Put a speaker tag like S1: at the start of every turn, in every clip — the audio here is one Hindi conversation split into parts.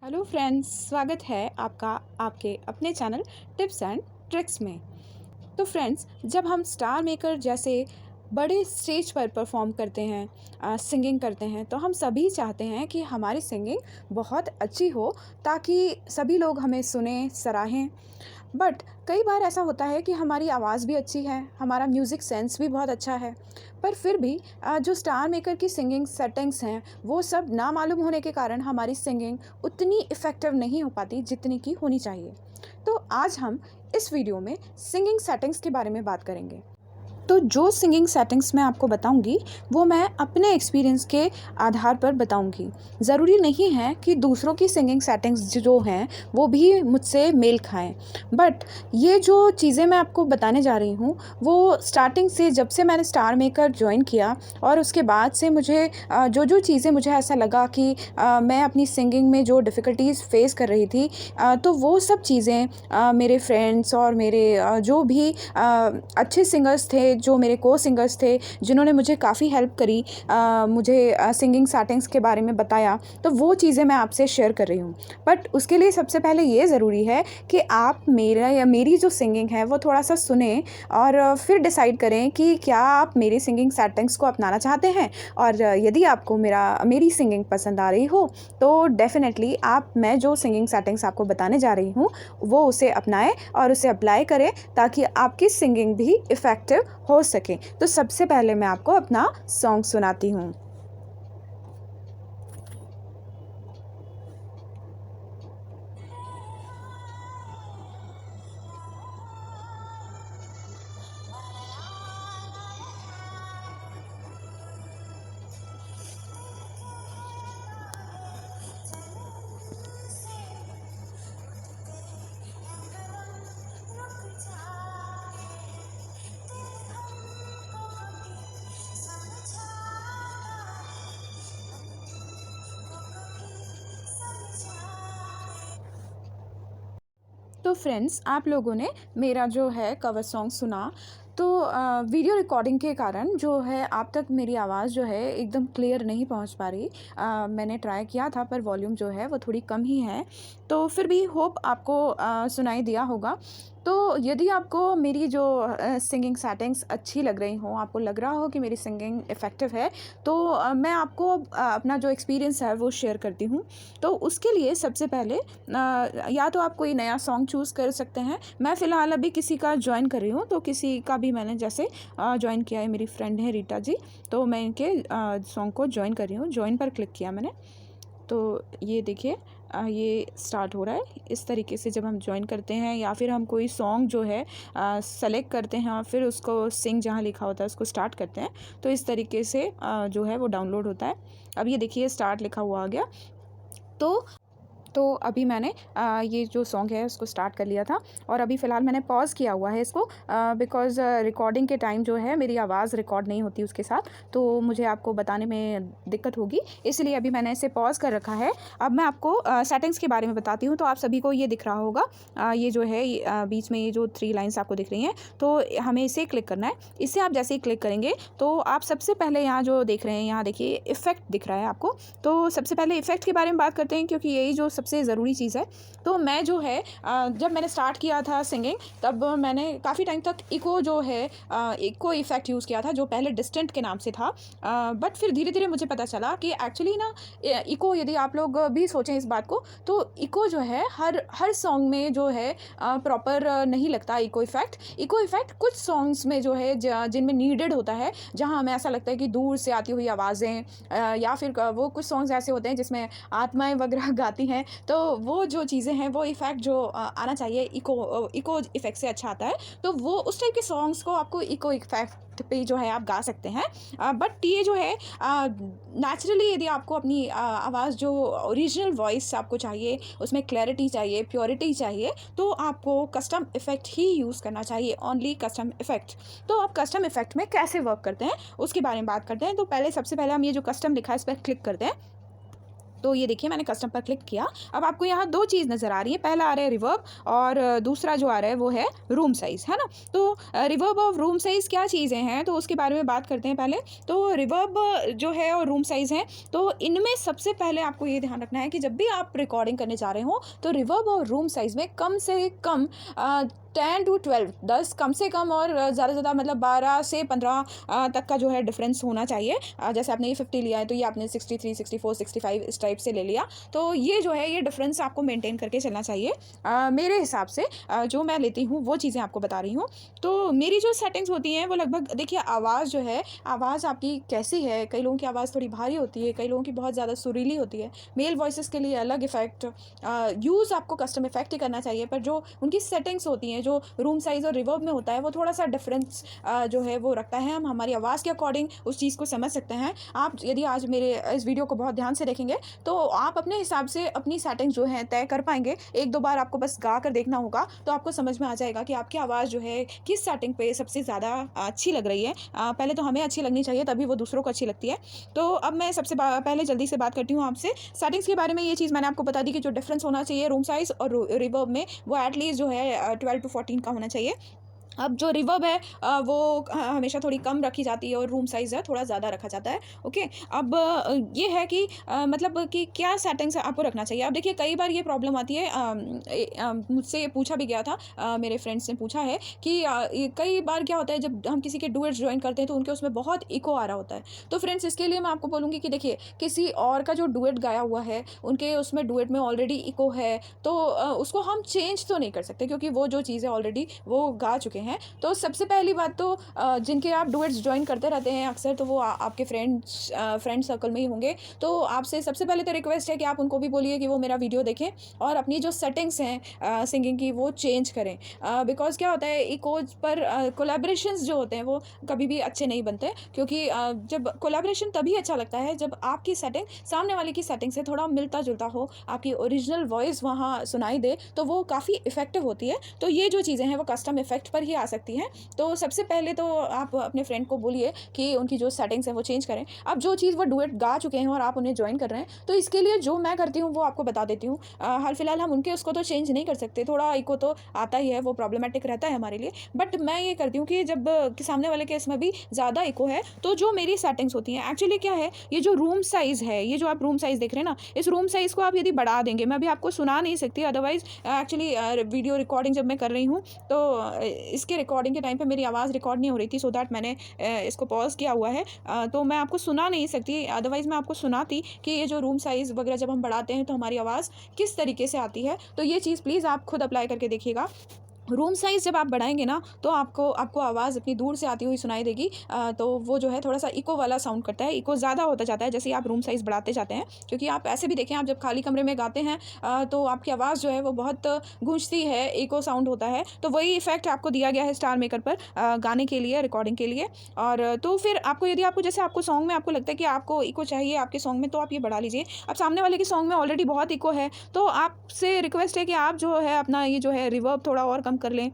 S1: हेलो फ्रेंड्स, स्वागत है आपका आपके अपने चैनल टिप्स एंड ट्रिक्स में। तो फ्रेंड्स, जब हम स्टार मेकर जैसे बड़े स्टेज पर परफॉर्म करते हैं, सिंगिंग करते हैं, तो हम सभी चाहते हैं कि हमारी सिंगिंग बहुत अच्छी हो ताकि सभी लोग हमें सुने, सराहें। बट कई बार ऐसा होता है कि हमारी आवाज़ भी अच्छी है, हमारा म्यूज़िक सेंस भी बहुत अच्छा है, पर फिर भी जो स्टार मेकर की सिंगिंग सेटिंग्स हैं, वो सब ना मालूम होने के कारण हमारी सिंगिंग उतनी इफ़ेक्टिव नहीं हो पाती जितनी की होनी चाहिए। तो आज हम इस वीडियो में सिंगिंग सेटिंग्स के बारे में बात करेंगे। तो जो सिंगिंग सेटिंग्स मैं आपको बताऊंगी वो मैं अपने एक्सपीरियंस के आधार पर बताऊंगी। ज़रूरी नहीं है कि दूसरों की सिंगिंग सेटिंग्स जो हैं वो भी मुझसे मेल खाएं, बट ये जो चीज़ें मैं आपको बताने जा रही हूँ वो स्टार्टिंग से, जब से मैंने स्टार मेकर ज्वाइन किया और उसके बाद से मुझे जो जो चीज़ें मुझे ऐसा लगा कि मैं अपनी सिंगिंग में जो डिफ़िकल्टीज़ फेस कर रही थी, तो वो सब चीज़ें मेरे फ्रेंड्स और मेरे जो भी अच्छे सिंगर्स थे, जो मेरे को सिंगर्स थे, जिन्होंने मुझे काफ़ी हेल्प करी, मुझे सिंगिंग सेटिंग्स के बारे में बताया, तो वो चीज़ें मैं आपसे शेयर कर रही हूँ। बट उसके लिए सबसे पहले ये ज़रूरी है कि आप मेरा या मेरी जो सिंगिंग है वो थोड़ा-सा सुनें और फिर डिसाइड करें कि क्या आप मेरी सिंगिंग सेटिंग्स को अपनाना चाहते हैं। और यदि आपको मेरी सिंगिंग पसंद आ रही हो, तो डेफ़िनेटली मैं जो सिंगिंग सेटिंग्स आपको बताने जा रही हूँ, वो उसे अपनाएँ और उसे अप्लाई करें ताकि आपकी सिंगिंग भी इफ़ेक्टिव हो सके। तो सबसे पहले मैं आपको अपना सॉन्ग सुनाती हूँ। तो फ्रेंड्स, आप लोगों ने मेरा जो है कवर सॉन्ग सुना, तो वीडियो रिकॉर्डिंग के कारण जो है आप तक मेरी आवाज़ जो है एकदम क्लियर नहीं पहुंच पा रही। मैंने ट्राई किया था पर वॉल्यूम जो है वो थोड़ी कम ही है, तो फिर भी होप आपको सुनाई दिया होगा। तो यदि आपको मेरी जो सिंगिंग सेटिंग्स अच्छी लग रही हों, आपको लग रहा हो कि मेरी सिंगिंग इफ़ेक्टिव है, तो मैं आपको अपना जो एक्सपीरियंस है वो शेयर करती हूँ। तो उसके लिए सबसे पहले या तो आप कोई नया सॉन्ग चूज़ कर सकते हैं। मैं फ़िलहाल अभी किसी का जॉइन कर रही हूँ, तो किसी का भी मैंने जैसे जॉइन किया है, मेरी फ्रेंड है रीटा जी, तो मैं इनके सॉन्ग को जॉइन कर रही हूँ। जॉइन पर क्लिक किया मैंने, तो ये देखिए ये स्टार्ट हो रहा है। इस तरीके से जब हम जॉइन करते हैं या फिर हम कोई सॉन्ग जो है सेलेक्ट करते हैं और फिर उसको सिंग जहाँ लिखा होता है उसको स्टार्ट करते हैं, तो इस तरीके से जो है वो डाउनलोड होता है। अब ये देखिए स्टार्ट लिखा हुआ आ गया। तो अभी मैंने ये जो सॉन्ग है उसको स्टार्ट कर लिया था और अभी फ़िलहाल मैंने पॉज़ किया हुआ है इसको, बिकॉज़ रिकॉर्डिंग के टाइम जो है मेरी आवाज़ रिकॉर्ड नहीं होती उसके साथ, तो मुझे आपको बताने में दिक्कत होगी, इसलिए अभी मैंने इसे पॉज़ कर रखा है। अब मैं आपको सेटिंग्स के बारे में बताती हूँ। तो आप सभी को ये दिख रहा होगा, ये जो है बीच में ये जो 3 लाइन्स आपको दिख रही हैं, तो हमें इसे क्लिक करना है। इसे आप जैसे ही क्लिक करेंगे तो आप सबसे पहले यहाँ जो देख रहे हैं, यहाँ देखिए इफ़ेक्ट दिख रहा है आपको। तो सबसे पहले इफ़ेक्ट के बारे में बात करते हैं क्योंकि यही जो सबसे ज़रूरी चीज़ है। तो मैं जो है जब मैंने स्टार्ट किया था सिंगिंग, तब मैंने काफ़ी टाइम तक इको जो है इको इफ़ेक्ट यूज़ किया था, जो पहले डिस्टेंट के नाम से था। बट फिर धीरे-धीरे मुझे पता चला कि एक्चुअली ना इको, यदि आप लोग भी सोचें इस बात को, तो इको जो है हर सॉन्ग में जो है प्रॉपर नहीं लगता इको इफ़ेक्ट। इको इफ़ेक्ट कुछ सॉन्ग्स में जो है जिनमें नीडेड होता है, जहाँ हमें ऐसा लगता है कि दूर से आती हुई आवाज़ें, या फिर वो कुछ सॉन्ग्स ऐसे होते हैं जिसमें आत्माएँ वगैरह गाती हैं, तो वो जो चीज़ें हैं, वो इफ़ेक्ट जो आना चाहिए इको इफ़ेक्ट से अच्छा आता है। तो वो उस टाइप के सॉन्ग्स को आपको इको इफ़ेक्ट पे जो है आप गा सकते हैं। बट ये जो है नेचुरली, यदि आपको अपनी आवाज़ जो ओरिजिनल वॉइस आपको चाहिए, उसमें क्लैरिटी चाहिए, प्योरिटी चाहिए, तो आपको कस्टम इफ़ेक्ट ही यूज़ करना चाहिए, ओनली कस्टम इफ़ेक्ट। तो आप कस्टम इफ़ेक्ट में कैसे वर्क करते हैं उसके बारे में बात करते हैं। तो सबसे पहले हम ये जो कस्टम लिखा है इस पर क्लिक करते हैं। तो ये देखिए मैंने कस्टम पर क्लिक किया। अब आपको यहाँ 2 चीज़ नज़र आ रही है, पहला आ रहा है रिवर्ब और दूसरा जो आ रहा है वो है रूम साइज़, है ना? तो रिवर्ब और रूम साइज़ क्या चीज़ें हैं तो उसके बारे में बात करते हैं पहले। तो रिवर्ब जो है और रूम साइज़ है, तो इनमें सबसे पहले आपको ये ध्यान रखना है कि जब भी आप रिकॉर्डिंग करने जा रहे हो तो रिवर्ब और रूम साइज़ में कम से कम 10 टू 12 10 कम से कम और ज़्यादा से ज़्यादा मतलब 12 से 15 तक का जो है डिफरेंस होना चाहिए। जैसे आपने ये 50 लिया है तो ये आपने 63, 64, 65 इस टाइप से ले लिया। तो ये जो है ये डिफरेंस आपको मेंटेन करके चलना चाहिए। मेरे हिसाब से जो मैं लेती हूँ वो चीज़ें आपको बता रही हूँ। तो मेरी जो सेटिंग्स होती हैं वो लगभग देखिए आवाज़ जो है, आवाज़ आपकी कैसी है, कई लोगों की आवाज़ थोड़ी भारी होती है, कई लोगों की बहुत ज़्यादा सुरीली होती है। मेल वॉइसेस के लिए अलग इफ़ेक्ट यूज़ आपको कस्टम इफ़ेक्ट ही करना चाहिए, पर जो उनकी सेटिंग्स होती हैं जो रूम साइज़ और रिवर्ब में होता है वो थोड़ा-सा डिफरेंस जो है वो रखता है। हम हमारी आवाज़ के अकॉर्डिंग उस चीज़ को समझ सकते हैं। आप यदि आज मेरे इस वीडियो को बहुत ध्यान से देखेंगे तो आप अपने हिसाब से अपनी सेटिंग्स जो हैं तय कर पाएँगे। 1-2 बार आपको बस गा कर देखना होगा तो आपको समझ में आ जाएगा कि आपकी आवाज़ जो है किस सेटिंग पे सबसे ज़्यादा अच्छी लग रही है। पहले तो हमें अच्छी लगनी चाहिए तभी वो दूसरों को अच्छी लगती है। तो अब मैं सबसे पहले जल्दी से बात करती हूँ आपसे सेटिंग्स के बारे में। ये चीज़ मैंने आपको बता दी कि जो डिफरेंस होना चाहिए रूम साइज़ और रिवर्ब में वो एटलीस्ट जो है 12 टू 14 का होना चाहिए। अब जो रिवर्ब है वो हमेशा थोड़ी कम रखी जाती है और रूम साइज़ है थोड़ा ज़्यादा रखा जाता है। ओके, अब ये है कि मतलब कि क्या सेटिंग्स आपको रखना चाहिए। अब देखिए कई बार ये प्रॉब्लम आती है, मुझसे ये पूछा भी गया था, मेरे फ्रेंड्स ने पूछा है कि कई बार क्या होता है जब हम किसी के डुएट्स ज्वाइन करते हैं तो उनके उसमें बहुत इको आ रहा होता है। तो फ्रेंड्स इसके लिए मैं आपको बोलूँगी कि देखिए किसी और का जो डुएट गाया हुआ है उनके उसमें डुएट में ऑलरेडी इको है, तो उसको हम चेंज तो नहीं कर सकते क्योंकि वो जो चीज़ है ऑलरेडी वो गा चुके हैं। तो सबसे पहली बात तो जिनके आप डुएट्स ज्वाइन करते रहते हैं अक्सर, तो वो आपके फ्रेंड सर्कल में ही होंगे। तो आपसे सबसे पहले तो रिक्वेस्ट है कि आप उनको भी बोलिए कि वो मेरा वीडियो देखें और अपनी जो सेटिंग्स हैं सिंगिंग की वो चेंज करें। बिकॉज़ क्या होता है इकोज पर कोलैबोरेशंस जो होते हैं वो कभी भी अच्छे नहीं बनते, क्योंकि जब कोलैबोरेशन तभी अच्छा लगता है जब आपकी सेटिंग सामने वाले की सेटिंग से थोड़ा मिलता-जुलता हो, आपकी ओरिजिनल वॉइस वहाँ सुनाई दे, तो वो काफ़ी इफ़ेक्टिव होती है। तो ये जो चीज़ें हैं वो कस्टम इफ़ेक्ट पर ही आ सकती हैं। तो सबसे पहले तो आप अपने फ्रेंड को बोलिए कि उनकी जो सेटिंग्स हैं वो चेंज करें। अब जो चीज़ वो डुएट गा चुके हैं और आप उन्हें जॉइन कर रहे हैं, तो इसके लिए जो मैं करती हूँ वो आपको बता देती हूँ। हाल फिलहाल हम उनके उसको तो चेंज नहीं कर सकते, थोड़ा इको तो आता ही है, वो प्रॉब्लमैटिक रहता है हमारे लिए। बट मैं ये करती हूँ कि जब कि सामने वाले के इसमें भी ज़्यादा इको है, तो जो मेरी सेटिंग्स होती हैं एक्चुअली क्या है, ये जो रूम साइज़ है, ये जो आप रूम साइज़ देख रहे हैं ना, इस रूम साइज़ को आप यदि बढ़ा देंगे, मैं अभी आपको सुना नहीं सकती, अदरवाइज़ एक्चुअली वीडियो रिकॉर्डिंग जब मैं कर रही हूँ तो इसके रिकॉर्डिंग के टाइम पे मेरी आवाज़ रिकॉर्ड नहीं हो रही थी, सो दैट मैंने इसको पॉज़ किया हुआ है। तो मैं आपको सुना नहीं सकती, अदरवाइज़ मैं आपको सुनाती कि ये जो रूम साइज़ वगैरह जब हम बढ़ाते हैं तो हमारी आवाज़ किस तरीके से आती है। तो ये चीज़ प्लीज़ आप खुद अप्लाई करके देखिएगा। रूम साइज़ जब आप बढ़ाएँगे ना तो आपको आपको आवाज़ अपनी दूर से आती हुई सुनाई देगी। तो वो जो है थोड़ा-सा इको वाला साउंड करता है, इको ज़्यादा होता जाता है जैसे ही आप रूम साइज़ बढ़ाते जाते हैं। क्योंकि आप ऐसे भी देखें, आप जब खाली कमरे में गाते हैं तो आपकी आवाज़ जो है वो बहुत गूंजती है, इको साउंड होता है। तो वही इफ़ेक्ट आपको दिया गया है स्टार मेकर पर गाने के लिए, रिकॉर्डिंग के लिए। और तो फिर आपको यदि आपको जैसे आपको सॉन्ग में आपको लगता है कि आपको इको चाहिए आपके सॉन्ग में, तो आप ये बढ़ा लीजिए। अब सामने वाले के सॉन्ग में ऑलरेडी बहुत इको है, तो आपसे रिक्वेस्ट है कि आप जो है अपना ये जो है रिवर्ब थोड़ा और कम कर लें।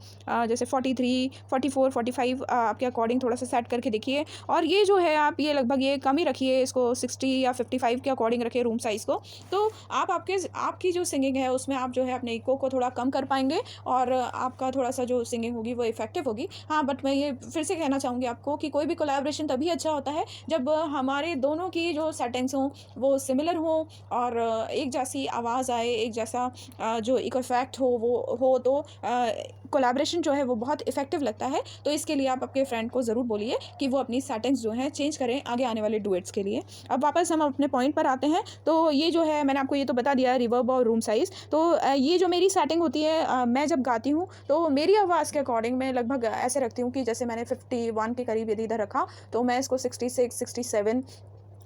S1: जैसे 43, 44, 45 आपके अकॉर्डिंग थोड़ा-सा सेट करके देखिए। और ये जो है आप ये लगभग ये कम ही रखिए, इसको 60 या 55 के अकॉर्डिंग रखिए रूम साइज़ को। तो आप आपकी जो सिंगिंग है उसमें आप जो है अपने इको को थोड़ा कम कर पाएँगे और आपका थोड़ा-सा जो सिंगिंग होगी वो इफ़ेक्टिव होगी। हाँ, बट मैं ये फिर से कहना चाहूँगी आपको कि कोई भी कोलैबोरेशन तभी अच्छा होता है जब हमारे दोनों की जो सेटिंग्स हों वो सिमिलर हों और एक जैसी आवाज़ आए, एक जैसा जो इको इफ़ेक्ट हो वो हो, तो कोलैबोरेशन जो है वो बहुत इफ़ेक्टिव लगता है। तो इसके लिए आप अपने फ्रेंड को ज़रूर बोलिए कि वो अपनी सेटिंग्स जो हैं चेंज करें आगे आने वाले डुएट्स के लिए। अब वापस हम अपने पॉइंट पर आते हैं। तो ये जो है मैंने आपको ये तो बता दिया रिवर्ब और रूम साइज़। तो ये जो मेरी सेटिंग होती है, मैं जब गाती हूँ तो मेरी आवाज़ के अकॉर्डिंग मैं लगभग ऐसे रखती हूँ कि जैसे मैंने 51 के करीब यदि इधर रखा तो मैं इसको 66, 67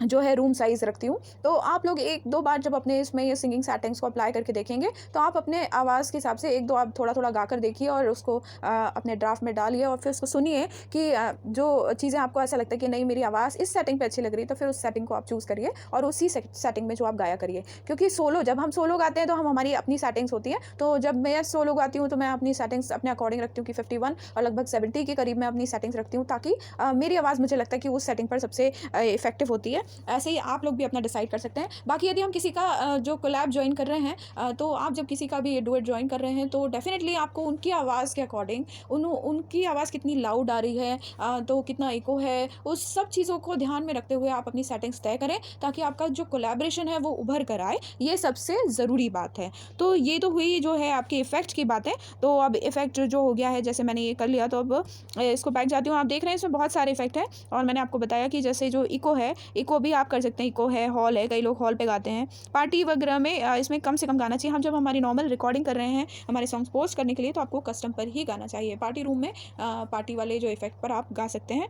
S1: जो है रूम साइज़ रखती हूँ। तो आप लोग 1-2 बार जब अपने इसमें ये सिंगिंग सेटिंग्स को अप्लाई करके देखेंगे तो आप अपने आवाज़ के हिसाब से 1-2 आप थोड़ा-थोड़ा गाकर देखिए और उसको अपने ड्राफ्ट में डालिए और फिर उसको सुनिए कि जो चीज़ें आपको ऐसा लगता है कि नहीं मेरी आवाज़ इस सेटिंग पे अच्छी लग रही है, तो फिर उस सेटिंग को आप चूज़ करिए और उसी सेटिंग में जो आप गाया करिए। क्योंकि जब हम सोलो गाते हैं तो हमारी अपनी सेटिंग्स होती हैं। तो जब मैं सोलो गाती हूँ तो मैं अपनी सेटिंग्स अपने अकॉर्डिंग रखती हूँ कि 51 और लगभग 70 के करीब मैं अपनी सेटिंग्स रखती हूँ, ताकि मेरी आवाज़ मुझे लगता है कि उस सेटिंग पर सबसे इफ़ेक्टिव होती है। ऐसे ही आप लोग भी अपना डिसाइड कर सकते हैं। बाकी यदि हम किसी का जो कोलैब जॉइन कर रहे हैं, तो आप जब किसी का भी डुएट जॉइन कर रहे हैं तो डेफ़िनेटली आपको उनकी आवाज़ के अकॉर्डिंग उनकी आवाज़ कितनी लाउड आ रही है, तो कितना इको है, उस सब चीज़ों को ध्यान में रखते हुए आप अपनी सेटिंग्स तय करें ताकि आपका जो कोलैबोरेशन है वो उभर कर आए, ये सबसे ज़रूरी बात है। तो ये तो हुई जो है आपके इफ़ेक्ट की बातें। तो अब इफ़ेक्ट जो हो गया है, जैसे मैंने ये कर लिया, तो अब इसको बैक जाती हूँ। आप देख रहे हैं इसमें बहुत सारे इफ़ेक्ट हैं और मैंने आपको बताया कि जैसे जो इको है, इको भी आप कर सकते हैं। इको है, हॉल है, कई लोग हॉल पे गाते हैं। पार्टी वगैरह में इसमें कम से कम गाना चाहिए। हम जब हमारी नॉर्मल रिकॉर्डिंग कर रहे हैं हमारे सॉन्ग्स पोस्ट करने के लिए, तो आपको कस्टम पर ही गाना चाहिए। पार्टी रूम में पार्टी वाले जो इफ़ेक्ट पर आप गा सकते हैं।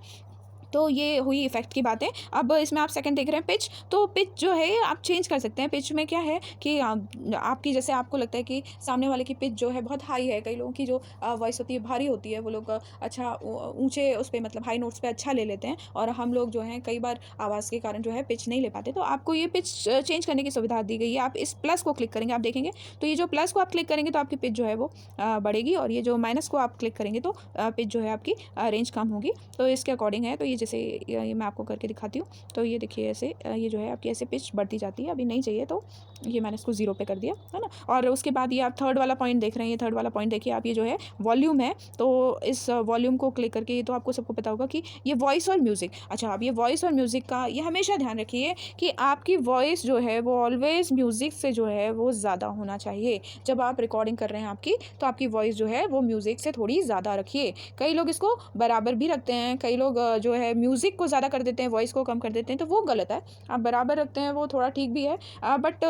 S1: तो ये हुई इफ़ेक्ट की बातें। अब इसमें आप सेकंड देख रहे हैं पिच, तो पिच जो है आप चेंज कर सकते हैं। पिच में क्या है कि आपकी जैसे आपको लगता है कि सामने वाले की पिच जो है बहुत हाई है, कई लोगों की जो वॉइस होती है भारी होती है, वो लोग अच्छा ऊँचे उस पे मतलब हाई नोट्स पे अच्छा ले लेते हैं, और हम लोग जो हैं कई बार आवाज़ के कारण जो है पिच नहीं ले पाते। तो आपको ये पिच चेंज करने की सुविधा दी गई है। आप इस प्लस को क्लिक करेंगे, आप देखेंगे तो ये जो प्लस को आप क्लिक करेंगे तो आपकी पिच जो है वो बढ़ेगी, और ये जो माइनस को आप क्लिक करेंगे तो पिच जो है आपकी रेंज कम होगी। तो इसके अकॉर्डिंग है। तो ये जैसे ये मैं आपको करके दिखाती हूँ। तो ये देखिए ऐसे ये जो है आपकी ऐसे पिच बढ़ती जाती है। अभी नहीं चाहिए तो ये मैंने इसको 0 पे कर दिया, है ना। और उसके बाद ये आप थर्ड वाला पॉइंट देख रहे हैं, ये थर्ड वाला पॉइंट देखिए आप, ये जो है वॉल्यूम है। तो इस वॉल्यूम को क्लिक करके, ये तो आपको सबको पता होगा कि ये वॉइस और म्यूज़िक, अच्छा आप ये वॉइस और म्यूज़िक का ये हमेशा ध्यान रखिए कि आपकी वॉइस जो है वो ऑलवेज़ म्यूज़िक से जो है वो ज़्यादा होना चाहिए। जब आप रिकॉर्डिंग कर रहे हैं आपकी, तो आपकी वॉइस जो है वो म्यूज़िक से थोड़ी ज़्यादा रखिए। कई लोग इसको बराबर भी रखते हैं, कई लोग जो है म्यूज़िक को ज़्यादा कर देते हैं, वॉइस को कम कर देते हैं, तो वो गलत है। आप बराबर रखते हैं वो थोड़ा ठीक भी है। बट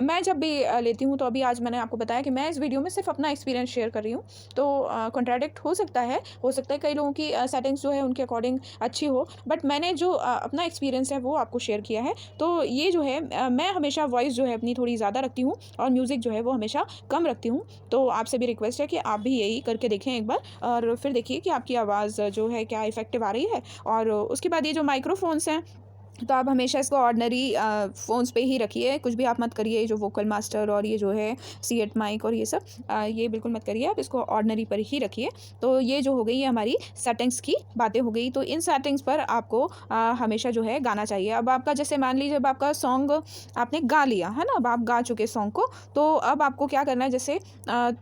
S1: मैं जब भी लेती हूँ, तो अभी आज मैंने आपको बताया कि मैं इस वीडियो में सिर्फ अपना एक्सपीरियंस शेयर कर रही हूँ। तो कॉन्ट्राडिक्ट हो सकता है कई लोगों की सेटिंग्स जो है उनके अकॉर्डिंग अच्छी हो, बट मैंने जो अपना एक्सपीरियंस है वो आपको शेयर किया है। तो ये जो है मैं हमेशा वॉइस जो है अपनी थोड़ी ज़्यादा रखती हूँ और म्यूज़िक जो है वो हमेशा कम रखती हूँ। तो आपसे भी रिक्वेस्ट है कि आप भी यही करके देखें एक बार, और फिर देखिए कि आपकी आवाज़ जो है क्या इफ़ेक्टिव आ रही है। और उसके बाद ये जो माइक्रोफ़ोन्स हैं, तो आप हमेशा इसको ऑर्डिनरी फ़ोन्स पे ही रखिए, कुछ भी आप मत करिए जो वोकल मास्टर और ये जो है सीएट माइक और ये सब ये बिल्कुल मत करिए, आप इसको ऑर्डिनरी पर ही रखिए। तो ये जो हो गई है हमारी सेटिंग्स की बातें हो गई। तो इन सेटिंग्स पर आपको हमेशा जो है गाना चाहिए। अब आपका जैसे मान लीजिए अब आपका सॉन्ग आपने गा लिया, है ना, अब आप गा चुके सॉन्ग को, तो अब आपको क्या करना है, जैसे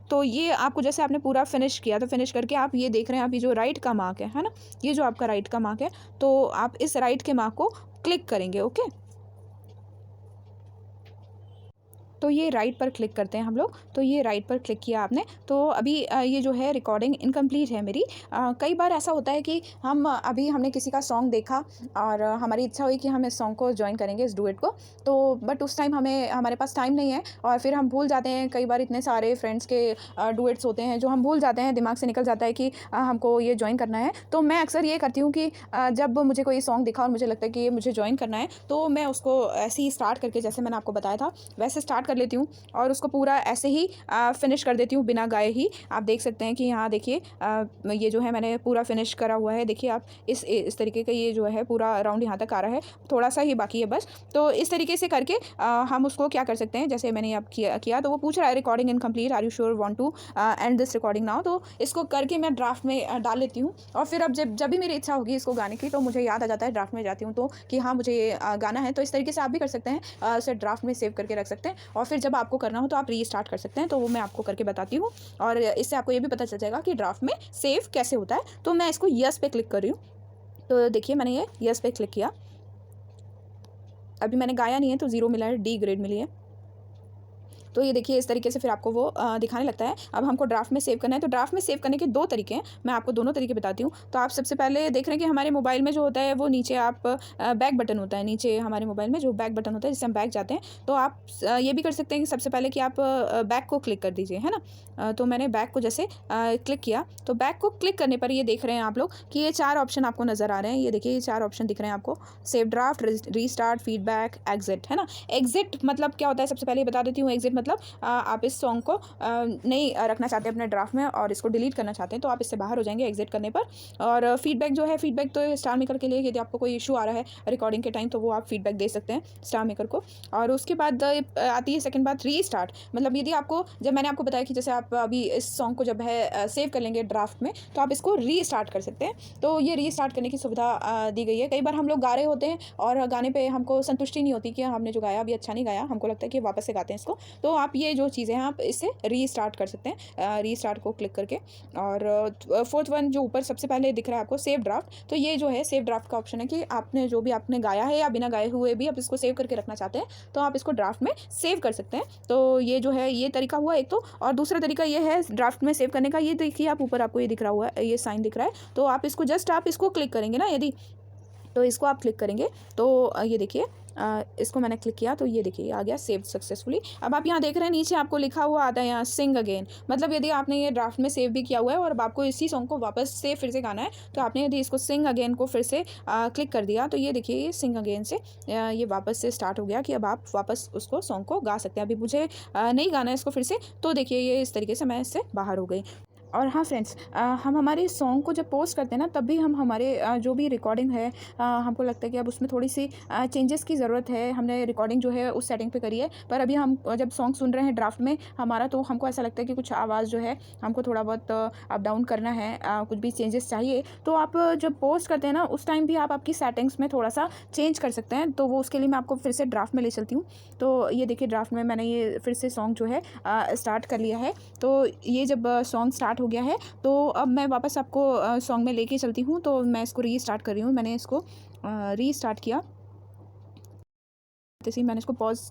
S1: तो ये आपको जैसे आपने पूरा फिनिश किया, तो फिनिश करके आप ये देख रहे हैं, आप ये जो राइट का मार्क है ना, ये जो आपका राइट का मार्क है, तो आप इस राइट के मार्क को क्लिक करेंगे। ओके, तो ये राइट पर क्लिक करते हैं हम लोग। तो ये राइट पर क्लिक किया आपने, तो अभी ये जो है रिकॉर्डिंग इनकम्प्लीट है मेरी। कई बार ऐसा होता है कि अभी हमने किसी का सॉन्ग देखा और हमारी इच्छा हुई कि हम इस सॉन्ग को ज्वाइन करेंगे, इस डुएट को, तो बट उस टाइम हमारे पास टाइम नहीं है, और फिर हम भूल जाते हैं। कई बार इतने सारे फ्रेंड्स के डुएट्स होते हैं जो हम भूल जाते हैं, दिमाग से निकल जाता है कि हमको ये ज्वाइन करना है। तो मैं अक्सर ये करती हूँ कि जब मुझे कोई सॉन्ग दिखा और मुझे लगता है कि ये मुझे ज्वाइन करना है, तो मैं उसको ऐसे ही स्टार्ट करके, जैसे मैंने आपको बताया था वैसे स्टार्ट कर लेती हूँ, और उसको पूरा ऐसे ही फिनिश कर देती हूँ बिना गाए ही। आप देख सकते हैं कि यहाँ देखिए ये जो है मैंने पूरा फिनिश करा हुआ है। देखिए आप इस तरीके का ये जो है पूरा राउंड यहाँ तक आ रहा है, थोड़ा सा ही बाकी है बस। तो इस तरीके से करके हम उसको क्या कर सकते हैं, जैसे मैंने अब किया तो वो पूछ रहा है recording incomplete, are you sure want to end this recording now. तो इसको करके मैं ड्राफ्ट में डाल लेती हूँ, और फिर अब जब भी मेरी इच्छा होगी इसको गाने की, तो मुझे याद आ जाता है, ड्राफ्ट में जाती हूँ तो कि हाँ मुझे ये गाना है। तो इस तरीके से आप भी कर सकते हैं, उसे ड्राफ्ट में सेव करके रख सकते हैं, और फिर जब आपको करना हो तो आप रीस्टार्ट कर सकते हैं। तो वो मैं आपको करके बताती हूँ, और इससे आपको ये भी पता चल जाएगा कि ड्राफ्ट में सेव कैसे होता है। तो मैं इसको यस पे क्लिक कर रही हूँ। तो देखिए मैंने ये यस पे क्लिक किया, अभी मैंने गाया नहीं है तो 0 मिला है, डी ग्रेड मिली है। तो ये देखिए इस तरीके से फिर आपको वो दिखाने लगता है। अब हमको ड्राफ्ट में सेव करना है, तो ड्राफ्ट में सेव करने के 2 तरीके हैं, मैं आपको दोनों तरीके बताती हूँ। तो आप सबसे पहले देख रहे हैं कि हमारे मोबाइल में जो होता है वो नीचे आप बैक बटन होता है, नीचे हमारे मोबाइल में जो बैक बटन होता है जिससे हम बैक जाते हैं, तो आप ये भी कर सकते हैं कि सबसे पहले कि आप बैक को क्लिक कर दीजिए, है ना। तो मैंने बैक को जैसे क्लिक किया, तो बैक को क्लिक करने पर ये देख रहे हैं आप लोग कि ये 4 ऑप्शन आपको नज़र आ रहे हैं। ये देखिए ये 4 ऑप्शन दिख रहे हैं आपको, save draft, restart, feedback, exit, है ना। एग्जिट मतलब क्या होता है, सबसे पहले बता देती हूँ। एग्जिट मतलब मतलब आप इस सॉन्ग को नहीं रखना चाहते अपने ड्राफ्ट में और इसको डिलीट करना चाहते हैं, तो आप इससे बाहर हो जाएंगे एग्जिट करने पर। और फीडबैक जो है, फीडबैक तो स्टार मेकर के लिए, यदि आपको कोई इशू आ रहा है रिकॉर्डिंग के टाइम तो वो आप फीडबैक दे सकते हैं स्टार मेकर को। और उसके बाद आती है सेकंड बात, रीस्टार्ट। मतलब यदि आपको, जब मैंने आपको बताया कि जैसे आप अभी इस सॉन्ग को जब है सेव कर लेंगे ड्राफ्ट में, तो आप इसको रीस्टार्ट कर सकते हैं। तो ये रीस्टार्ट करने की सुविधा दी गई है। कई बार हम लोग गा रहे होते हैं और गाने पे हमको संतुष्टि नहीं होती कि हमने जो गाया अभी अच्छा नहीं गाया, हमको लगता है कि वापस से गाते हैं इसको। तो आप ये जो चीज़ें हैं आप इससे रीस्टार्ट कर सकते हैं, रीस्टार्ट को क्लिक करके। और फोर्थ वन जो ऊपर सबसे पहले दिख रहा है आपको, सेव ड्राफ्ट। तो ये जो है सेव ड्राफ्ट का ऑप्शन है कि आपने जो भी आपने गाया है या बिना गाए हुए भी आप इसको सेव करके रखना चाहते हैं तो आप इसको ड्राफ्ट में सेव कर सकते हैं। तो ये जो है ये तरीका हुआ एक तो। और दूसरा तरीका ये है ड्राफ्ट में सेव करने का, ये देखिए आप ऊपर आपको ये दिख रहा हुआ है, ये साइन दिख रहा है। तो आप इसको जस्ट आप इसको क्लिक करेंगे ना, यदि तो इसको आप क्लिक करेंगे तो ये देखिए इसको मैंने क्लिक किया तो ये देखिए आ गया सेव सक्सेसफुली। अब आप यहाँ देख रहे हैं नीचे आपको लिखा हुआ आता है यहाँ सिंग अगेन। मतलब यदि आपने ये ड्राफ्ट में सेव भी किया हुआ है और अब आपको इसी सॉन्ग को वापस से फिर से गाना है, तो आपने यदि इसको सिंग अगेन को फिर से क्लिक कर दिया तो ये देखिए ये सिंग अगेन से ये वापस से स्टार्ट हो गया कि अब आप वापस उसको सॉन्ग को गा सकते हैं। अभी मुझे नहीं गाना है इसको फिर से, तो देखिए ये इस तरीके से मैं इससे बाहर हो गई। और हाँ फ्रेंड्स, हम हमारे सॉन्ग को जब पोस्ट करते हैं ना, तब भी हम हमारे जो भी रिकॉर्डिंग है हमको लगता है कि अब उसमें थोड़ी सी चेंजेस की ज़रूरत है। हमने रिकॉर्डिंग जो है उस सेटिंग पे करी है, पर अभी हम जब सॉन्ग सुन रहे हैं ड्राफ्ट में हमारा, तो हमको ऐसा लगता है कि कुछ आवाज़ जो है हमको थोड़ा बहुत अप डाउन करना है, कुछ भी चेंजेस चाहिए। तो आप जब पोस्ट करते हैं ना उस टाइम भी आप आपकी सेटिंग्स में थोड़ा सा चेंज कर सकते हैं। तो वो उसके लिए मैं आपको फिर से ड्राफ्ट में ले चलती हूँ। तो ये देखिए ड्राफ्ट में मैंने ये फिर से सॉन्ग जो है स्टार्ट कर लिया है। तो ये जब सॉन्ग स्टार्ट हो गया है तो अब मैं वापस आपको सॉन्ग में लेके चलती हूँ। तो मैं इसको रीस्टार्ट कर रही हूँ। मैंने इसको रीस्टार्ट किया, जैसे ही मैंने इसको पॉज,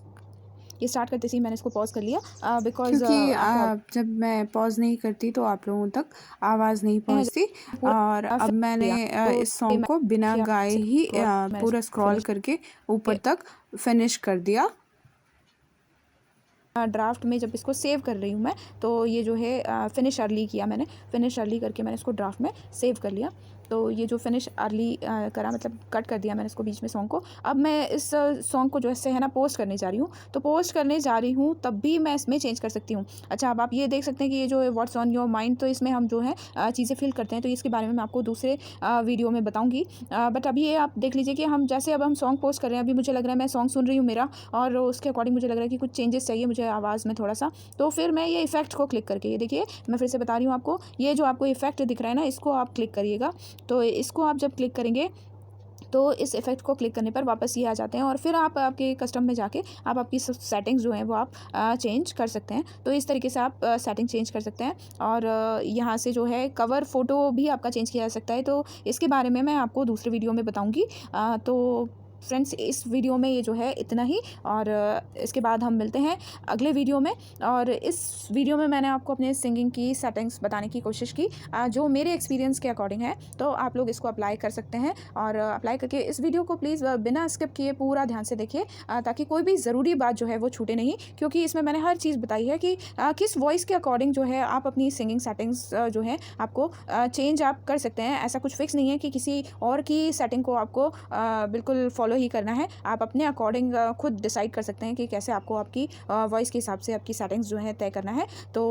S1: ये स्टार्ट करते ही मैंने इसको पॉज कर लिया बिकॉज
S2: क्योंकि जब मैं पॉज नहीं करती तो आप लोगों तक आवाज़ नहीं पहुंचती। और अब मैंने इस सॉन्ग को बिना गाए ही पूरा स्क्रॉल करके ऊपर तक फिनिश कर दिया।
S1: ड्राफ्ट में जब इसको सेव कर रही हूँ मैं, तो ये जो है फिनिश अर्ली किया मैंने, फिनिश अर्ली करके मैंने इसको ड्राफ्ट में सेव कर लिया। तो ये जो फिनिश अर्ली करा मतलब कट कर दिया मैंने इसको बीच में सॉन्ग को। अब मैं इस सॉन्ग को जो है ना पोस्ट करने जा रही हूँ। तो पोस्ट करने जा रही हूँ तब भी मैं इसमें चेंज कर सकती हूँ। अच्छा, अब आप ये देख सकते हैं कि ये जो है व्हाट्स ऑन योर माइंड, तो इसमें हम जो है चीज़ें फिल करते हैं। तो इसके बारे में मैं आपको दूसरे वीडियो में बताऊँगी। बट अभी ये आप देख लीजिए कि हम जैसे अब हम सॉन्ग पोस्ट कर रहे हैं, अभी मुझे लग रहा है मैं सॉन्ग सुन रही हूँ मेरा, और उसके अकॉर्डिंग मुझे लग रहा है कि कुछ चेंजेस चाहिए मुझे आवाज़ में थोड़ा सा। तो फिर मैं ये इफेक्ट को क्लिक करके, ये देखिए मैं फिर से बता रही हूँ आपको, ये जो आपको इफेक्ट दिख रहा है ना, इसको आप क्लिक करिएगा। तो इसको आप जब क्लिक करेंगे तो इस इफेक्ट को क्लिक करने पर वापस ये आ जाते हैं। और फिर आप आपके कस्टम में जाके आप आपकी सेटिंग्स जो हैं वो आप चेंज कर सकते हैं। तो इस तरीके से आप सेटिंग चेंज कर सकते हैं। और यहाँ से जो है कवर फ़ोटो भी आपका चेंज किया जा सकता है। तो इसके बारे में मैं आपको दूसरे वीडियो में बताऊँगी। तो फ्रेंड्स, इस वीडियो में ये जो है इतना ही, और इसके बाद हम मिलते हैं अगले वीडियो में। और इस वीडियो में मैंने आपको अपने सिंगिंग की सेटिंग्स बताने की कोशिश की जो मेरे एक्सपीरियंस के अकॉर्डिंग है। तो आप लोग इसको अप्लाई कर सकते हैं, और अप्लाई करके इस वीडियो को प्लीज़ बिना स्किप किए पूरा ध्यान से देखिए, ताकि कोई भी ज़रूरी बात जो है वो छूटे नहीं। क्योंकि इसमें मैंने हर चीज़ बताई है कि किस वॉइस के अकॉर्डिंग जो है आप अपनी सिंगिंग सेटिंग्स जो है आपको चेंज आप कर सकते हैं। ऐसा कुछ फिक्स नहीं है कि किसी और की सेटिंग को आपको बिल्कुल फॉलो ही करना है। आप अपने अकॉर्डिंग खुद डिसाइड कर सकते हैं कि कैसे आपको आपकी वॉइस के हिसाब से आपकी सेटिंग्स जो है तय करना है। तो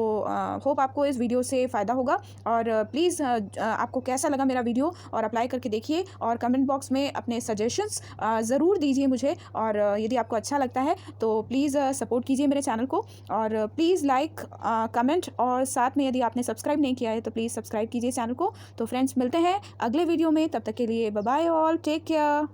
S1: होप आपको इस वीडियो से फ़ायदा होगा। और प्लीज़ आपको कैसा लगा मेरा वीडियो, और अप्लाई करके देखिए, और कमेंट बॉक्स में अपने सजेशंस ज़रूर दीजिए मुझे। और यदि आपको अच्छा लगता है तो प्लीज़ सपोर्ट कीजिए मेरे चैनल को, और प्लीज़ लाइक कमेंट, और साथ में यदि आपने सब्सक्राइब नहीं किया है तो प्लीज़ सब्सक्राइब कीजिए चैनल को। तो फ्रेंड्स, मिलते हैं अगले वीडियो में, तब तक के लिए bye bye all, take care.